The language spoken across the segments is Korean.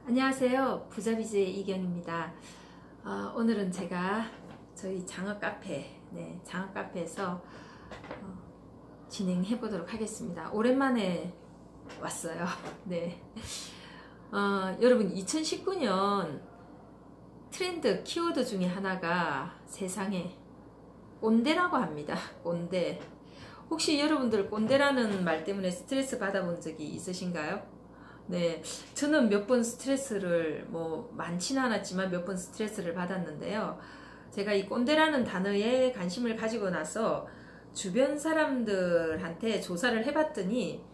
안녕하세요. 부자비즈의 이경입니다. 오늘은 제가 저희 장어 카페, 장어 카페에서 진행해 보도록 하겠습니다. 오랜만에 왔어요. 네. 여러분 2019년 트렌드 키워드 중에 하나가 세상에 꼰대라고 합니다. 꼰대. 혹시 여러분들 꼰대라는 말 때문에 스트레스 받아본 적이 있으신가요? 네, 저는 몇 번 스트레스를 많지는 않았지만 몇 번 스트레스를 받았는데요. 제가 이 꼰대라는 단어에 관심을 가지고 나서 주변 사람들한테 조사를 해봤더니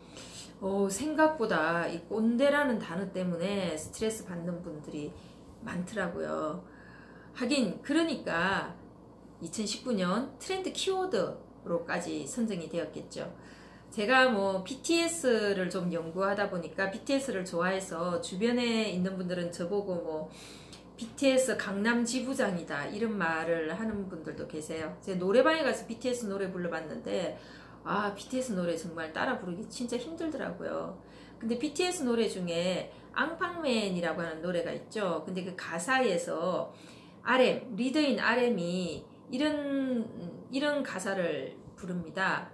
생각보다 이 꼰대라는 단어 때문에 스트레스 받는 분들이 많더라고요. 하긴 그러니까 2019년 트렌드 키워드로까지 선정이 되었겠죠. 제가 BTS를 좀 연구하다 보니까 BTS를 좋아해서 주변에 있는 분들은 저보고 BTS 강남 지부장이다 이런 말을 하는 분들도 계세요. 제가 노래방에 가서 BTS 노래 불러봤는데 BTS 노래 정말 따라 부르기 진짜 힘들더라고요. 근데 BTS 노래 중에 앙팡맨이라고 하는 노래가 있죠. 근데 그 가사에서 RM, 리더인 RM이 이런 가사를 부릅니다.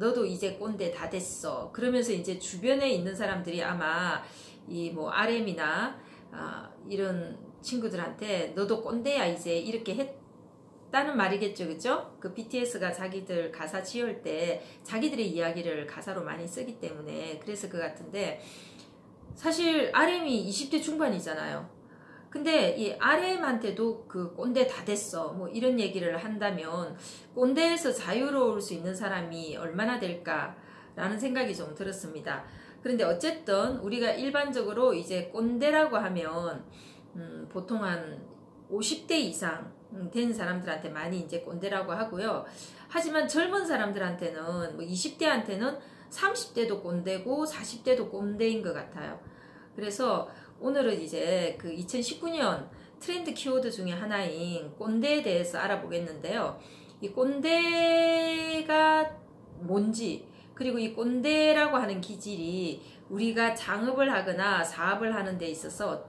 너도 이제 꼰대 다 됐어. 그러면서 이제 주변에 있는 사람들이 아마 이 RM이나 이런 친구들한테 너도 꼰대야 이제 이렇게 했다는 말이겠죠, 그죠? 그 BTS가 자기들 가사 지을 때 자기들의 이야기를 가사로 많이 쓰기 때문에 그래서 그 같은데 사실 RM이 20대 중반이잖아요. 근데 이 RM한테도 그 꼰대 다 됐어 이런 얘기를 한다면 꼰대에서 자유로울 수 있는 사람이 얼마나 될까라는 생각이 좀 들었습니다. 그런데 어쨌든 우리가 일반적으로 이제 꼰대라고 하면 보통 한 50대 이상 된 사람들한테 많이 이제 꼰대라고 하고요. 하지만 젊은 사람들한테는 20대한테는 30대도 꼰대고 40대도 꼰대인 것 같아요. 그래서 오늘은 이제 그 2019년 트렌드 키워드 중에 하나인 꼰대에 대해서 알아보겠는데요. 이 꼰대가 뭔지, 그리고 이 꼰대라고 하는 기질이 우리가 장업을 하거나 사업을 하는 데 있어서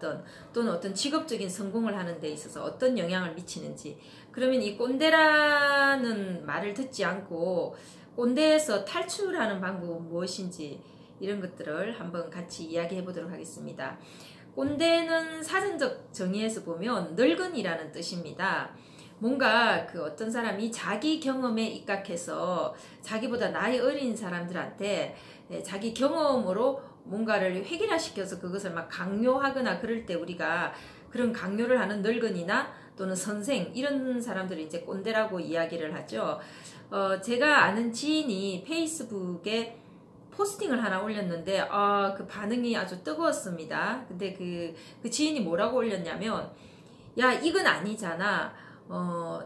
또는 어떤 직업적인 성공을 하는 데 있어서 어떤 영향을 미치는지, 그러면 이 꼰대라는 말을 듣지 않고 꼰대에서 탈출하는 방법은 무엇인지 이런 것들을 한번 같이 이야기해 보도록 하겠습니다. 꼰대는 사전적 정의에서 보면 늙은이라는 뜻입니다. 뭔가 그 어떤 사람이 자기 경험에 입각해서 자기보다 나이 어린 사람들한테 자기 경험으로 뭔가를 획일화시켜서 그것을 막 강요하거나 그럴 때 우리가 그런 강요를 하는 늙은이나 또는 선생 이런 사람들을 이제 꼰대라고 이야기를 하죠. 제가 아는 지인이 페이스북에 포스팅을 하나 올렸는데 그 반응이 아주 뜨거웠습니다. 근데 그 지인이 뭐라고 올렸냐면 야 이건 아니잖아.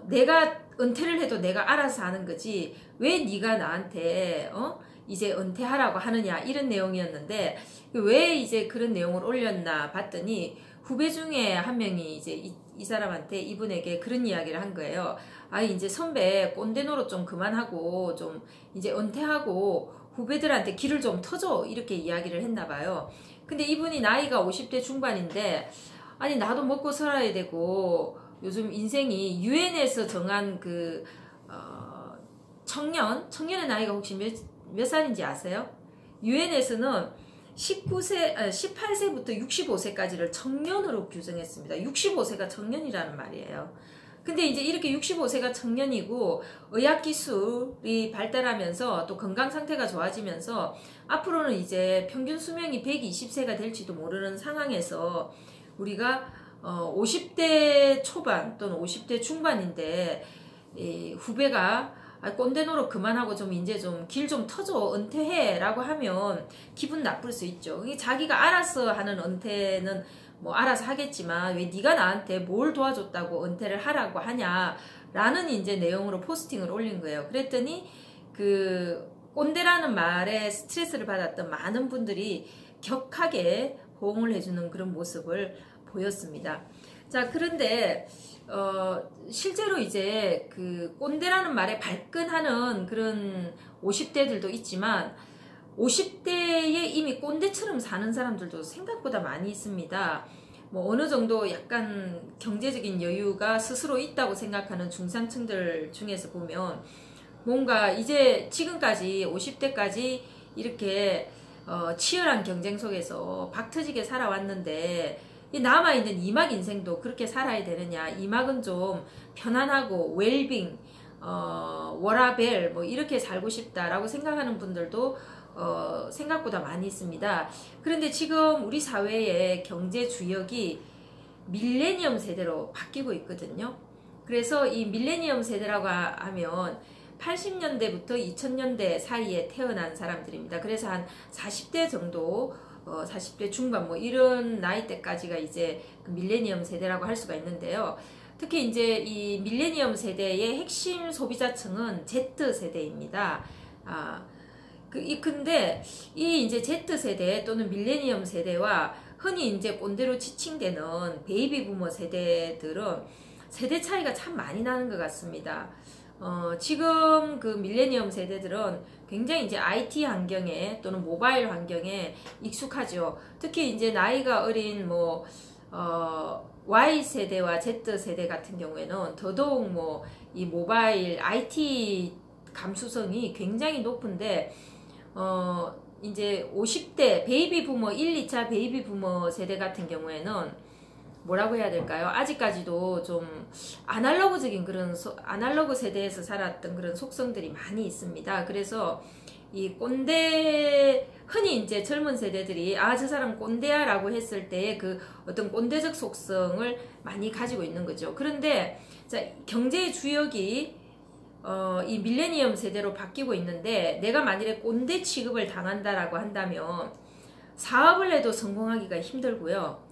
내가 은퇴를 해도 내가 알아서 하는 거지 왜 네가 나한테 이제 은퇴하라고 하느냐 이런 내용이었는데 왜 이제 그런 내용을 올렸나 봤더니 후배 중에 한 명이 이제 이 사람한테 이분에게 그런 이야기를 한 거예요. 이제 선배 꼰대 노릇 좀 그만하고 좀 이제 은퇴하고 후배들한테 길을 좀 터줘 이렇게 이야기를 했나 봐요. 근데 이분이 나이가 50대 중반인데 아니 나도 먹고 살아야 되고 요즘 인생이 유엔에서 정한 그 청년의 나이가 혹시 몇 살인지 아세요? 유엔에서는 18세부터 65세까지를 청년으로 규정했습니다. 65세가 청년이라는 말이에요. 근데 이제 이렇게 65세가 청년이고 의학기술이 발달하면서 또 건강 상태가 좋아지면서 앞으로는 이제 평균 수명이 120세가 될지도 모르는 상황에서 우리가 50대 초반 또는 50대 중반인데 후배가 꼰대 노릇 그만하고 좀 이제 좀 길 좀 터줘 은퇴해 라고 하면 기분 나쁠 수 있죠. 자기가 알아서 하는 은퇴는 알아서 하겠지만 왜 네가 나한테 뭘 도와줬다고 은퇴를 하라고 하냐 라는 이제 내용으로 포스팅을 올린 거예요. 그랬더니 그 꼰대라는 말에 스트레스를 받았던 많은 분들이 격하게 호응을 해주는 그런 모습을 보였습니다. 자, 그런데 실제로 이제 그 꼰대라는 말에 발끈하는 그런 50대들도 있지만 50대에 이미 꼰대처럼 사는 사람들도 생각보다 많이 있습니다. 뭐 어느 정도 약간 경제적인 여유가 스스로 있다고 생각하는 중산층들 중에서 보면 뭔가 이제 지금까지 50대까지 이렇게 치열한 경쟁 속에서 박터지게 살아왔는데 이 남아있는 이막 인생도 그렇게 살아야 되느냐, 이막은 좀 편안하고 웰빙, 워라벨 뭐 이렇게 살고 싶다라고 생각하는 분들도 생각보다 많이 있습니다. 그런데 지금 우리 사회의 경제 주역이 밀레니엄 세대로 바뀌고 있거든요. 그래서 이 밀레니엄 세대라고 하면 80년대부터 2000년대 사이에 태어난 사람들입니다. 그래서 한 40대 정도, 40대 중반 뭐 이런 나이대까지가 이제 그 밀레니엄 세대라고 할 수가 있는데요. 특히 이제 이 밀레니엄 세대의 핵심 소비자층은 Z세대입니다. 근데 이 이제 Z세대 또는 밀레니엄 세대와 흔히 이제 꼰대로 지칭되는 베이비 부머 세대들은 세대 차이가 참 많이 나는 것 같습니다. 지금 그 밀레니엄 세대들은 굉장히 이제 IT 환경에 또는 모바일 환경에 익숙하죠. 특히 이제 나이가 어린 뭐, Y세대와 Z세대 같은 경우에는 더더욱 뭐, 이 모바일 IT 감수성이 굉장히 높은데, 이제 50대 베이비 부머 1, 2차 베이비 부머 세대 같은 경우에는 뭐라고 해야 될까요? 아직까지도 좀 아날로그적인 그런 아날로그 세대에서 살았던 그런 속성들이 많이 있습니다. 그래서 이 꼰대, 흔히 이제 젊은 세대들이 저 사람 꼰대야 라고 했을 때의 그 어떤 꼰대적 속성을 많이 가지고 있는 거죠. 그런데 자, 경제의 주역이 이 밀레니엄 세대로 바뀌고 있는데 내가 만일에 꼰대 취급을 당한다라고 한다면 사업을 해도 성공하기가 힘들고요.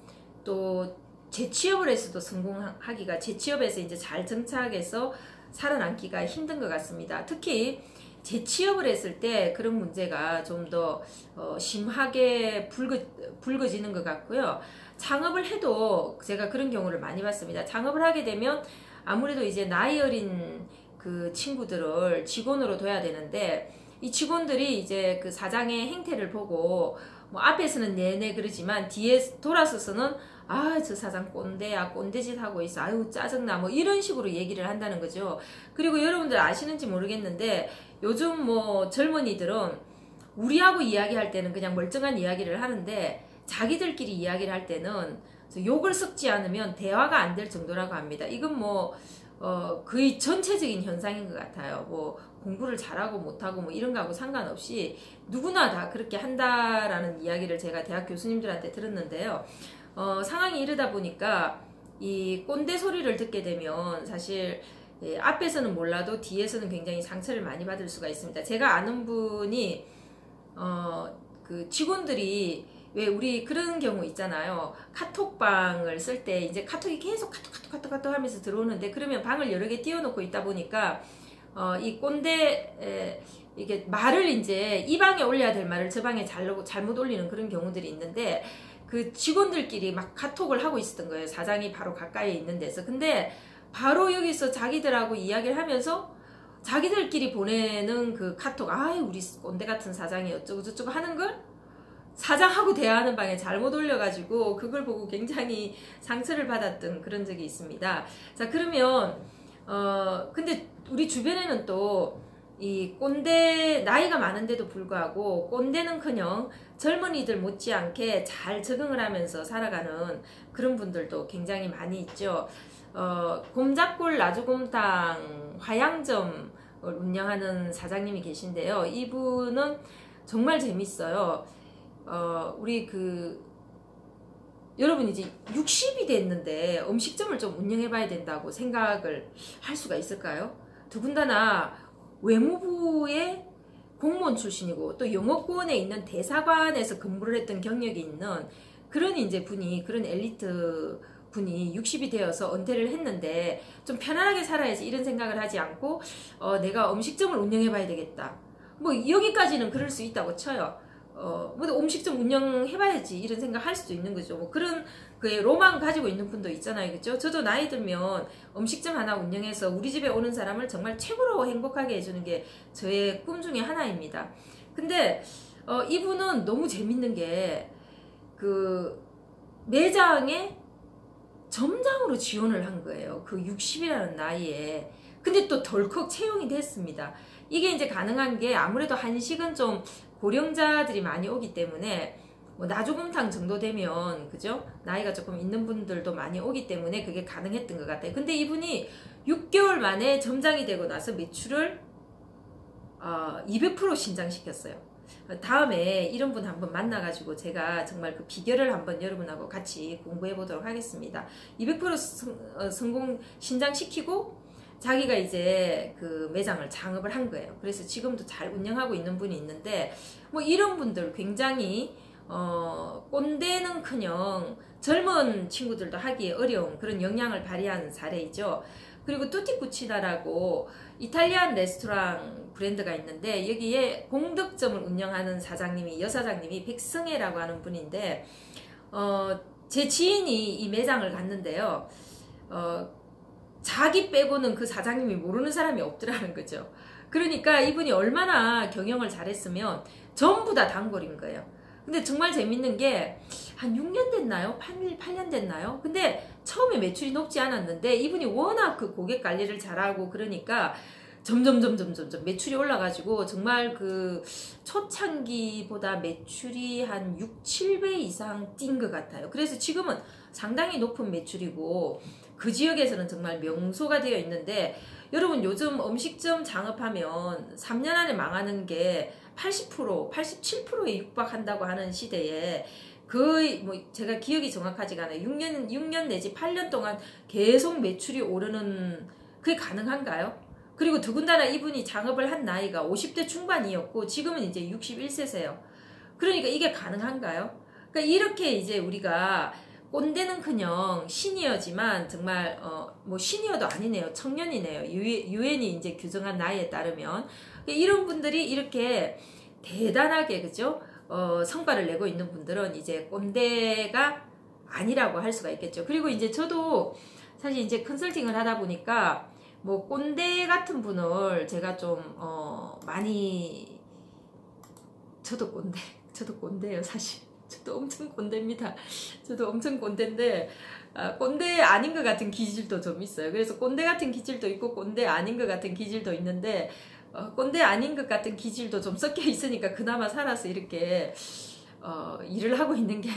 또 재취업을 해서도 성공하기가, 재취업에서 이제 잘 정착해서 살아남기가 힘든 것 같습니다. 특히 재취업을 했을 때 그런 문제가 좀 더 심하게 불거지는 것 같고요. 창업을 해도 제가 그런 경우를 많이 봤습니다. 창업을 하게 되면 아무래도 이제 나이 어린 그 친구들을 직원으로 둬야 되는데 이 직원들이 이제 그 사장의 행태를 보고 뭐 앞에서는 내내 그러지만 뒤에 돌아서서는 저 사장 꼰대야, 꼰대짓 하고 있어, 아유 짜증나, 뭐 이런 식으로 얘기를 한다는 거죠. 그리고 여러분들 아시는지 모르겠는데 요즘 뭐 젊은이들은 우리하고 이야기할 때는 그냥 멀쩡한 이야기를 하는데 자기들끼리 이야기를 할 때는 욕을 섞지 않으면 대화가 안 될 정도라고 합니다. 이건 뭐 거의 전체적인 현상인 것 같아요. 뭐 공부를 잘하고 못하고 뭐 이런 거하고 상관없이 누구나 다 그렇게 한다라는 이야기를 제가 대학 교수님들한테 들었는데요. 상황이 이러다 보니까 이 꼰대 소리를 듣게 되면 사실 앞에서는 몰라도 뒤에서는 굉장히 상처를 많이 받을 수가 있습니다. 제가 아는 분이 그 직원들이 왜 우리 그런 경우 있잖아요. 카톡방을 쓸 때 이제 카톡이 계속 카톡 하면서 들어오는데 그러면 방을 여러 개 띄워놓고 있다 보니까 이 꼰대 이게 말을 이제 이 방에 올려야 될 말을 저 방에 잘못 올리는 그런 경우들이 있는데 그 직원들끼리 막 카톡을 하고 있었던 거예요. 사장이 바로 가까이에 있는 데서. 근데 바로 여기서 자기들하고 이야기를 하면서 자기들끼리 보내는 그 카톡, 우리 꼰대 같은 사장이 어쩌고 저쩌고 하는 걸 사장하고 대화하는 방에 잘못 올려가지고 그걸 보고 굉장히 상처를 받았던 그런 적이 있습니다. 자, 그러면 근데 우리 주변에는 또 이 꼰대, 나이가 많은데도 불구하고 꼰대는커녕 젊은이들 못지않게 잘 적응을 하면서 살아가는 그런 분들도 굉장히 많이 있죠. 곰작골 나주곰탕 화양점을 운영하는 사장님이 계신데요. 이분은 정말 재밌어요. 우리 여러분 이제 60이 됐는데 음식점을 좀 운영해봐야 된다고 생각을 할 수가 있을까요? 더군다나 외무부의 공무원 출신이고 또 영어권에 있는 대사관에서 근무를 했던 경력이 있는 그런 이제 그런 엘리트 분이 60이 되어서 은퇴를 했는데 좀 편안하게 살아야지 이런 생각을 하지 않고 내가 음식점을 운영해봐야 되겠다. 뭐 여기까지는 그럴 수 있다고 쳐요. 뭐 음식점 운영해봐야지 이런 생각 할 수도 있는 거죠. 뭐 그런 그 로망 가지고 있는 분도 있잖아요. 그죠? 저도 나이 들면 음식점 하나 운영해서 우리 집에 오는 사람을 정말 최고로 행복하게 해주는 게 저의 꿈 중에 하나입니다. 근데 이분은 너무 재밌는 게 그 매장에 점장으로 지원을 한 거예요. 그 60이라는 나이에. 근데 또 덜컥 채용이 됐습니다. 이게 이제 가능한 게 아무래도 한식은 좀 고령자들이 많이 오기 때문에 뭐 나조금탕 정도 되면 그죠? 나이가 조금 있는 분들도 많이 오기 때문에 그게 가능했던 것 같아요. 근데 이분이 6개월 만에 점장이 되고 나서 매출을 200% 신장시켰어요. 다음에 이런 분 한번 만나가지고 제가 정말 그 비결을 한번 여러분하고 같이 공부해 보도록 하겠습니다. 200% 성공 신장시키고 자기가 이제 그 매장을 창업을 한 거예요. 그래서 지금도 잘 운영하고 있는 분이 있는데 뭐 이런 분들 굉장히 꼰대는커녕 젊은 친구들도 하기에 어려운 그런 역량을 발휘하는 사례이죠. 그리고 뚜티쿠치다라고 이탈리안 레스토랑 브랜드가 있는데 여기에 공덕점을 운영하는 사장님이 여사장님이 백승혜라고 하는 분인데 제 지인이 이 매장을 갔는데요. 자기 빼고는 그 사장님이 모르는 사람이 없더라는 거죠. 그러니까 이분이 얼마나 경영을 잘했으면 전부 다 단골인 거예요. 근데 정말 재밌는 게 한 6년 됐나요? 8년 됐나요? 근데 처음에 매출이 높지 않았는데 이분이 워낙 그 고객 관리를 잘하고 그러니까 점점 매출이 올라가지고 정말 그 초창기보다 매출이 한 6, 7배 이상 뛴 것 같아요. 그래서 지금은 상당히 높은 매출이고 그 지역에서는 정말 명소가 되어 있는데 여러분 요즘 음식점 창업하면 3년 안에 망하는 게 80%, 87%에 육박한다고 하는 시대에 거의 뭐 제가 기억이 정확하지가 않아요. 6년 내지 8년 동안 계속 매출이 오르는 그게 가능한가요? 그리고 더군다나 이분이 창업을 한 나이가 50대 중반이었고 지금은 이제 61세세요. 그러니까 이게 가능한가요? 그러니까 이렇게 이제 우리가 꼰대는커녕 시니어지만 정말 뭐 시니어도 아니네요. 청년이네요. 유엔이 이제 규정한 나이에 따르면 이런 분들이 이렇게 대단하게 그죠? 성과를 내고 있는 분들은 이제 꼰대가 아니라고 할 수가 있겠죠. 그리고 이제 저도 사실 이제 컨설팅을 하다 보니까 뭐 꼰대 같은 분을 제가 좀 많이 저도 꼰대예요 사실. 저도 엄청 꼰대입니다. 저도 엄청 꼰대인데 꼰대 아닌 것 같은 기질도 좀 있어요. 그래서 꼰대 같은 기질도 있고 꼰대 아닌 것 같은 기질도 있는데 꼰대 아닌 것 같은 기질도 좀 섞여 있으니까 그나마 살아서 이렇게 일을 하고 있는 게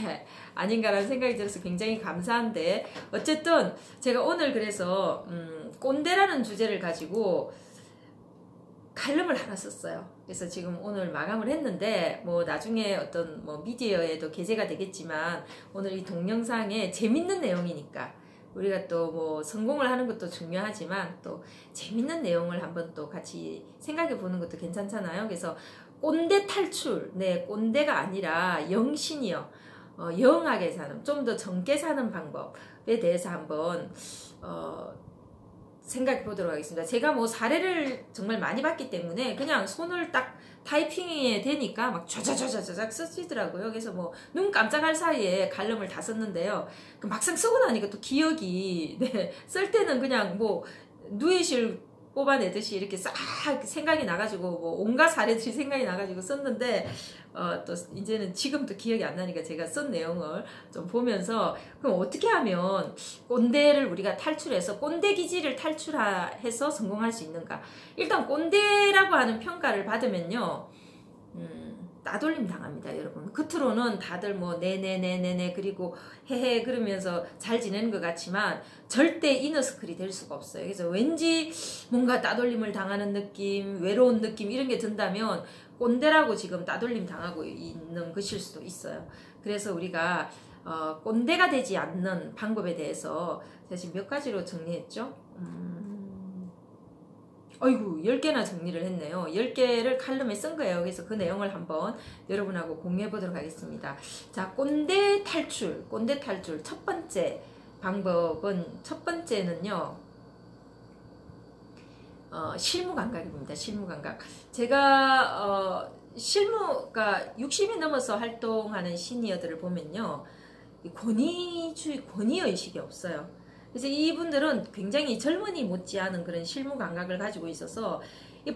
아닌가라는 생각이 들어서 굉장히 감사한데 어쨌든 제가 오늘 그래서 꼰대라는 주제를 가지고 칼럼을 하나 썼어요. 그래서 지금 오늘 마감을 했는데 뭐 나중에 어떤 뭐 미디어에도 게재가 되겠지만 오늘 이 동영상에 재밌는 내용이니까 우리가 또 뭐 성공을 하는 것도 중요하지만 또 재밌는 내용을 한번 또 같이 생각해 보는 것도 괜찮잖아요. 그래서 꼰대 탈출, 네 꼰대가 아니라 영신이요. 영하게 사는, 좀 더 젊게 사는 방법에 대해서 한번 생각해 보도록 하겠습니다. 제가 뭐 사례를 정말 많이 봤기 때문에 그냥 손을 딱 타이핑이 되니까 막 좌좌좌좌좌 쓰시더라고요. 그래서 뭐 눈 깜짝할 사이에 칼럼을 다 썼는데요. 막상 쓰고 나니까 또 기억이 쓸 때는 그냥 뭐 누에실 뽑아내듯이 이렇게 싹 생각이 나가지고 뭐 온갖 사례들이 생각이 나가지고 썼는데 또 이제는 지금도 기억이 안 나니까 제가 쓴 내용을 좀 보면서 그럼 어떻게 하면 꼰대를 우리가 탈출해서 꼰대 기질을 탈출해서 성공할 수 있는가? 일단 꼰대라고 하는 평가를 받으면요 따돌림 당합니다, 여러분. 겉으로는 다들 뭐 네네네네네 그리고 헤헤 그러면서 잘 지내는 것 같지만 절대 이너스클이 될 수가 없어요. 그래서 왠지 뭔가 따돌림을 당하는 느낌, 외로운 느낌 이런 게 든다면 꼰대라고 지금 따돌림 당하고 있는 것일 수도 있어요. 그래서 우리가 꼰대가 되지 않는 방법에 대해서 제가 지금 몇 가지로 정리했죠. 아이고 10개나 정리를 했네요. 10개를 칼럼에 쓴 거예요. 그래서 그 내용을 한번 여러분하고 공유해 보도록 하겠습니다. 자, 꼰대 탈출 첫 번째 방법은 첫 번째는요 실무 감각입니다. 실무 감각. 제가 실무가 60이 넘어서 활동하는 시니어들을 보면요 권위의식이 없어요. 그래서 이분들은 굉장히 젊은이 못지않은 그런 실무 감각을 가지고 있어서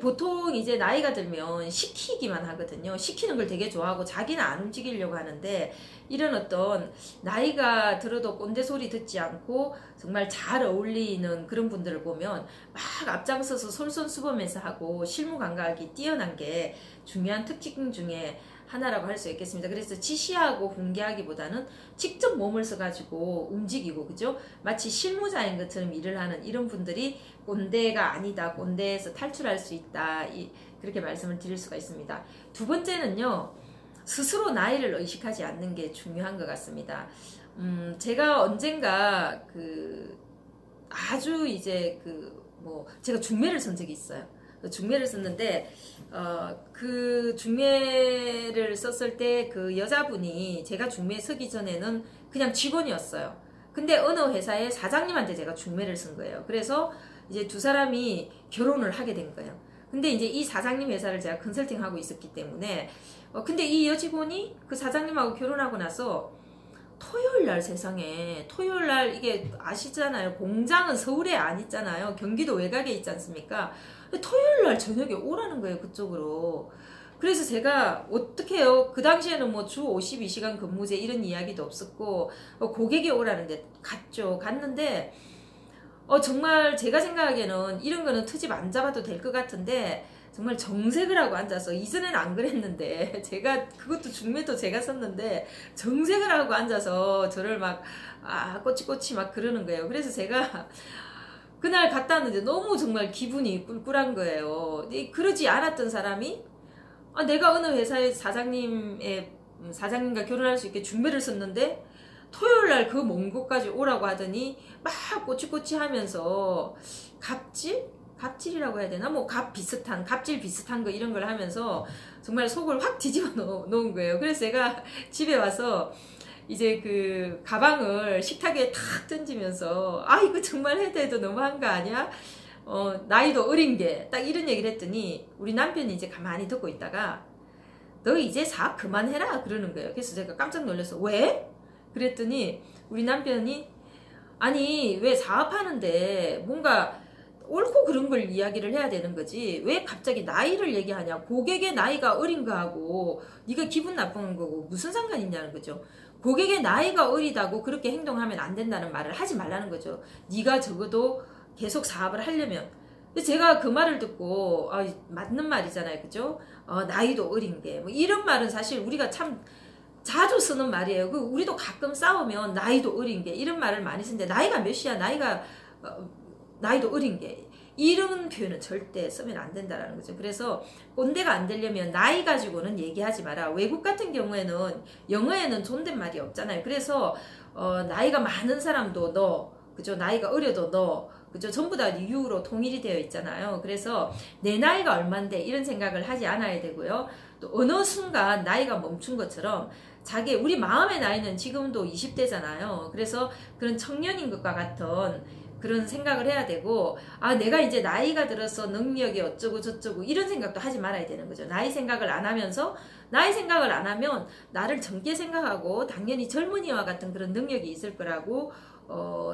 보통 이제 나이가 들면 시키기만 하거든요. 시키는 걸 되게 좋아하고 자기는 안 움직이려고 하는데, 이런 어떤 나이가 들어도 꼰대 소리 듣지 않고 정말 잘 어울리는 그런 분들을 보면 막 앞장서서 솔선수범해서 하고 실무 감각이 뛰어난 게 중요한 특징 중에 하나라고 할 수 있겠습니다. 그래서 지시하고 훈계하기보다는 직접 몸을 써가지고 움직이고, 그죠? 마치 실무자인 것처럼 일을 하는 이런 분들이 꼰대가 아니다, 꼰대에서 탈출할 수 있다, 그렇게 말씀을 드릴 수가 있습니다. 두 번째는요, 스스로 나이를 의식하지 않는 게 중요한 것 같습니다. 제가 언젠가 아주 이제 제가 중매를 쓴 적이 있어요. 중매를 썼는데, 그 중매를 썼을 때 그 여자분이 제가 중매 서기 전에는 그냥 직원이었어요. 근데 어느 회사의 사장님한테 제가 중매를 쓴 거예요. 그래서 이제 두 사람이 결혼을 하게 된 거예요. 근데 이제 이 사장님 회사를 제가 컨설팅하고 있었기 때문에, 근데 이 여직원이 그 사장님하고 결혼하고 나서 토요일날, 세상에 토요일날, 이게 아시잖아요, 공장은 서울에 안 있잖아요, 경기도 외곽에 있지 않습니까? 토요일날 저녁에 오라는 거예요, 그쪽으로. 그래서 제가 어떻게 해요? 그 당시에는 뭐 주 52시간 근무제 이런 이야기도 없었고, 고객이 오라는데 갔죠. 갔는데 정말 제가 생각하기에는 이런 거는 트집 안 잡아도 될 것 같은데, 정말 정색을 하고 앉아서, 이전에는 안 그랬는데, 제가 그것도 중매도 제가 썼는데 정색을 하고 앉아서 저를 막 꼬치꼬치 막 그러는 거예요. 그래서 제가 그날 갔다 왔는데 너무 정말 기분이 꿀꿀한 거예요. 그러지 않았던 사람이 내가 어느 회사의 사장님과 결혼할 수 있게 중매를 썼는데 토요일날 그 먼 곳까지 오라고 하더니 막 꼬치꼬치 하면서 갑질이라고 해야 되나? 갑질 비슷한 거 이런 걸 하면서 정말 속을 확 뒤집어 놓은 거예요. 그래서 제가 집에 와서 이제 그 가방을 식탁에 탁 던지면서 이거 정말 해도 너무한 거 아니야? 나이도 어린 게 딱 이런 얘기를 했더니 우리 남편이 이제 가만히 듣고 있다가 너 이제 사업 그만해라 그러는 거예요. 그래서 제가 깜짝 놀라서 왜? 그랬더니 우리 남편이 아니 왜 사업하는데 뭔가 옳고 그른 걸 이야기를 해야 되는 거지 왜 갑자기 나이를 얘기하냐, 고객의 나이가 어린 거하고 네가 기분 나쁜 거고 무슨 상관이 있냐는 거죠. 고객의 나이가 어리다고 그렇게 행동하면 안 된다는 말을 하지 말라는 거죠. 네가 적어도 계속 사업을 하려면. 제가 그 말을 듣고 맞는 말이잖아요, 그죠? 나이도 어린 게 뭐 이런 말은 사실 우리가 참 자주 쓰는 말이에요. 우리도 가끔 싸우면 나이도 어린 게 이런 말을 많이 쓰는데, 나이가 몇이야, 나이도 어린 게, 이런 표현은 절대 쓰면 안 된다라는 거죠. 그래서 꼰대가 안 되려면 나이 가지고는 얘기하지 마라. 외국 같은 경우에는 영어에는 존댓말이 없잖아요. 그래서 나이가 많은 사람도 너, 그죠? 나이가 어려도 너, 그죠? 전부 다 유로 통일이 되어 있잖아요. 그래서 내 나이가 얼만데 이런 생각을 하지 않아야 되고요. 또 어느 순간 나이가 멈춘 것처럼 우리 마음의 나이는 지금도 20대잖아요. 그래서 그런 청년인 것과 같은 그런 생각을 해야 되고, 내가 이제 나이가 들어서 능력이 어쩌고 저쩌고 이런 생각도 하지 말아야 되는 거죠. 나이 생각을 안 하면 나를 젊게 생각하고 당연히 젊은이와 같은 그런 능력이 있을 거라고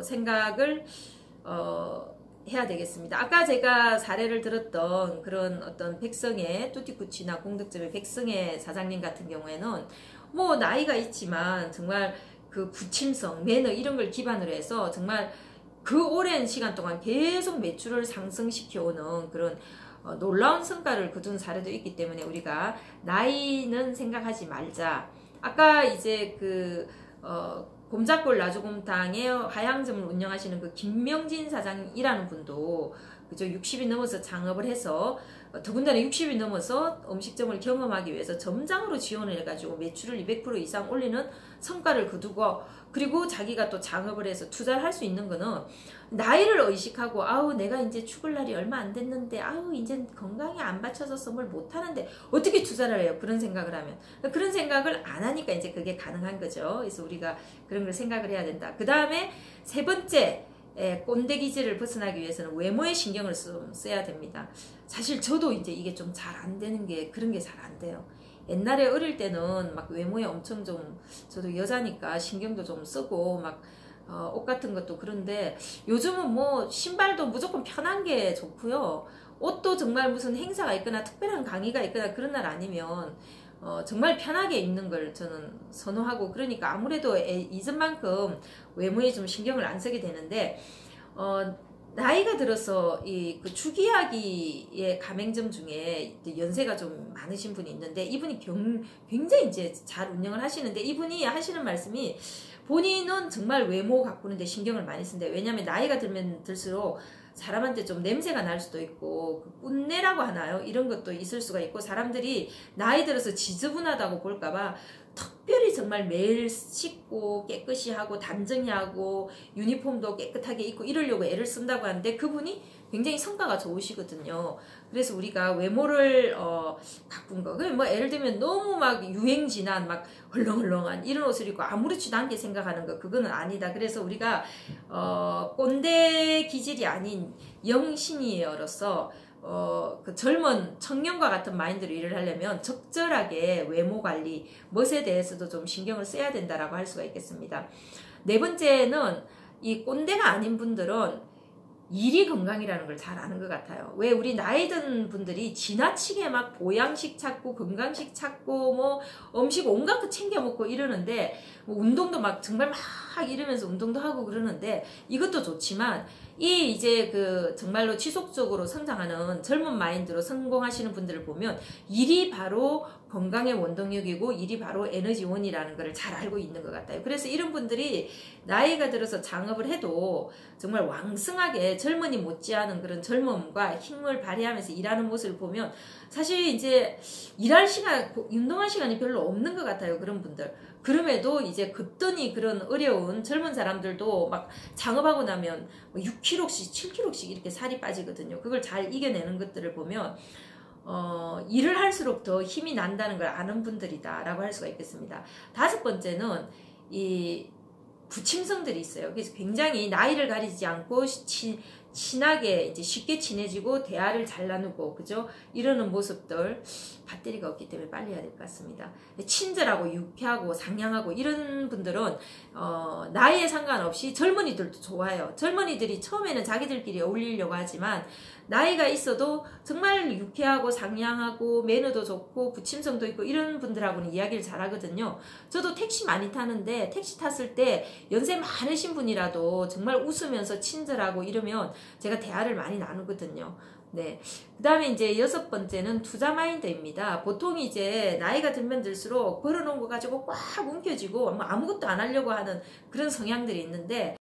생각을 해야 되겠습니다. 아까 제가 사례를 들었던 그런 어떤 백성의 뚜티쿠치나 공덕점의 백성의 사장님 같은 경우에는 뭐 나이가 있지만 정말 그 부침성, 매너 이런 걸 기반으로 해서 정말 그 오랜 시간 동안 계속 매출을 상승시켜오는 그런 놀라운 성과를 거둔 사례도 있기 때문에 우리가 나이는 생각하지 말자. 아까 이제 곰작골 나주곰탕의 하양점을 운영하시는 그 김명진 사장이라는 분도 그죠, 60이 넘어서 창업을 해서 더군다나 60이 넘어서 음식점을 경험하기 위해서 점장으로 지원을 해가지고 매출을 200% 이상 올리는 성과를 거두고, 그리고 자기가 또 창업을 해서 투자를 할 수 있는 거는 나이를 의식하고 내가 이제 죽을 날이 얼마 안 됐는데 이제 건강이 안 받쳐져서 뭘 못하는데 어떻게 투자를 해요, 그런 생각을 하면. 그런 생각을 안 하니까 이제 그게 가능한 거죠. 그래서 우리가 그런 걸 생각을 해야 된다. 그 다음에 세 번째, 꼰대 기질을 벗어나기 위해서는 외모에 신경을 써야 됩니다. 사실 저도 이제 이게 좀 잘 안 되는 게, 그런 게 잘 안 돼요. 옛날에 어릴 때는 막 외모에 엄청 저도 여자니까 신경도 좀 쓰고 막 옷 같은 것도 그런데 요즘은 뭐 신발도 무조건 편한 게 좋고요. 옷도 정말 무슨 행사가 있거나 특별한 강의가 있거나 그런 날 아니면 정말 편하게 입는 걸 저는 선호하고, 그러니까 아무래도 이전만큼 외모에 좀 신경을 안 쓰게 되는데, 나이가 들어서 그 주기하기의 가맹점 중에 연세가 좀 많으신 분이 있는데, 이분이 굉장히 이제 잘 운영을 하시는데, 이분이 하시는 말씀이 본인은 정말 외모 가꾸는데 신경을 많이 쓴대. 왜냐면 나이가 들면 들수록 사람한테 좀 냄새가 날 수도 있고, 꾼내라고 하나요? 이런 것도 있을 수가 있고, 사람들이 나이 들어서 지저분하다고 볼까봐 특별히 정말 매일 씻고 깨끗이 하고 단정히 하고 유니폼도 깨끗하게 입고 이러려고 애를 쓴다고 하는데, 그분이 굉장히 성과가 좋으시거든요. 그래서 우리가 외모를 바꾼 거, 뭐 예를 들면 너무 막 유행진한 막 헐렁헐렁한 이런 옷을 입고 아무렇지도 않게 생각하는 거, 그거는 아니다. 그래서 우리가 꼰대 기질이 아닌 영신이어로서 그 젊은 청년과 같은 마인드로 일을 하려면 적절하게 외모 관리, 멋에 대해서도 좀 신경을 써야 된다라고 할 수가 있겠습니다. 네 번째는 이 꼰대가 아닌 분들은 일이 건강이라는 걸 잘 아는 것 같아요. 왜 우리 나이 든 분들이 지나치게 막 보양식 찾고 건강식 찾고 뭐 음식 온갖 거 챙겨 먹고 이러는데, 뭐 운동도 막 정말 막 이러면서 운동도 하고 그러는데, 이것도 좋지만 이 이제 그 정말로 지속적으로 성장하는 젊은 마인드로 성공하시는 분들을 보면 일이 바로 건강의 원동력이고 일이 바로 에너지원이라는 것을 잘 알고 있는 것 같아요. 그래서 이런 분들이 나이가 들어서 창업을 해도 정말 왕성하게 젊은이 못지않은 그런 젊음과 힘을 발휘하면서 일하는 모습을 보면 사실 이제 일할 시간, 운동할 시간이 별로 없는 것 같아요. 그런 분들. 그럼에도 이제 급더니 그런 어려운 젊은 사람들도 막 창업하고 나면 6kg씩 7kg씩 이렇게 살이 빠지거든요. 그걸 잘 이겨내는 것들을 보면 일을 할수록 더 힘이 난다는 걸 아는 분들이다 라고 할 수가 있겠습니다. 다섯 번째는 이 부침성들이 있어요. 그래서 굉장히 나이를 가리지 않고 친하게 이제 쉽게 친해지고 대화를 잘 나누고, 그죠? 이러는 모습들, 배터리가 없기 때문에 빨리 해야 될 것 같습니다. 친절하고 유쾌하고 상냥하고 이런 분들은 나이에 상관없이 젊은이들도 좋아요. 젊은이들이 처음에는 자기들끼리 어울리려고 하지만 나이가 있어도 정말 유쾌하고 상냥하고 매너도 좋고 부침성도 있고 이런 분들하고는 이야기를 잘 하거든요. 저도 택시 많이 타는데 택시 탔을 때 연세 많으신 분이라도 정말 웃으면서 친절하고 이러면 제가 대화를 많이 나누거든요. 네. 그 다음에 이제 여섯 번째는 투자 마인드입니다. 보통 이제 나이가 들면 들수록 벌어놓은 거 가지고 꽉 움켜쥐고 아무것도 안 하려고 하는 그런 성향들이 있는데,